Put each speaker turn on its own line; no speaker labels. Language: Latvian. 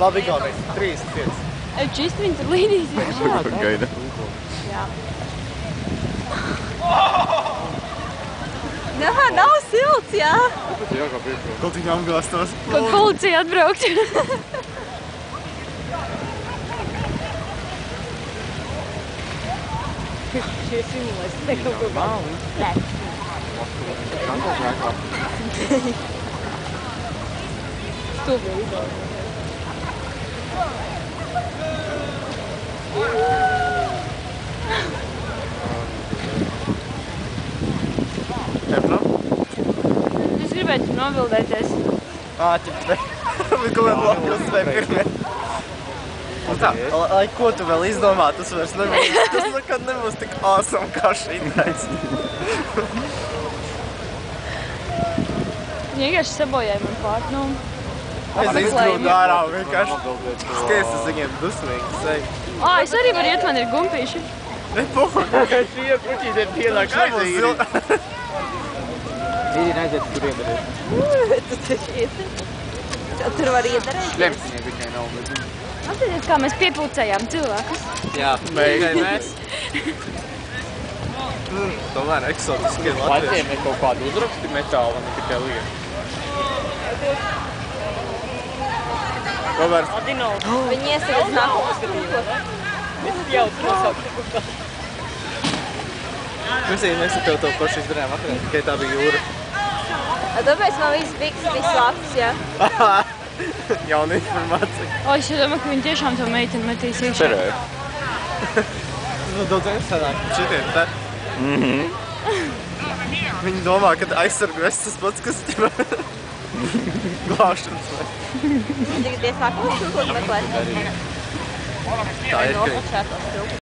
Labi, galvenais. 35.
Čist viņas ir līnijas iekšā.
Gaida.
Jā. Jā, nav silts, jā.
Kaut viņam apgāstos.
Kaut policija atbraukt. Šie simulēs te kaut ko nav. Nē. Stūpju video. Es gribētu nobildēties.
Āķi, bet ko vēl blakus vai pirmie? Un tā, lai ko tu vēl izdomā, tas vairs nebūs, tas nekad nebūs tik awesome kā šitais.
Vienkārši sabojāja man pārtnumu.
Es izgrūdu ārā un vienkārši skaties uz viņiem dusmīgi seju.
Es arī varu iet, man ir gumpīši.
Ne, pohu.
Šie puķīs ir pienāk aizīgi. Ir aiziet, tur iedarēt.
Tu taču iet. Tur var iedarēt.
Šlems viņai tikai nav, bet...
Atcerieties, kā mēs piepūcējām cilvēkus.
Jā, tikai mēs. Tomēr eksotiskie latvieši.
Latviem ir kaut kādu uzraksti metāla, ne tikai lieta.
Roberts.
Viņi iesaka nākotnes.
Visi jau nosaukt.
Mēs tev to pašu izdarījām vakarā, tikai tā bija jūra.
Tāpēc man viss biks bija slapts, jā.
Jauna informācija.
Es domāju, ka viņi tiešām to meiteni metīs iekšā.
Cerēju.
Nu, daudz sanāk, šitiem te. Viņi domā, ka aizsargu esi tas pats, kas ķipa glāšanas vai.
Tagad iesāk mums kaut ko meklēt.
Tā ir, ka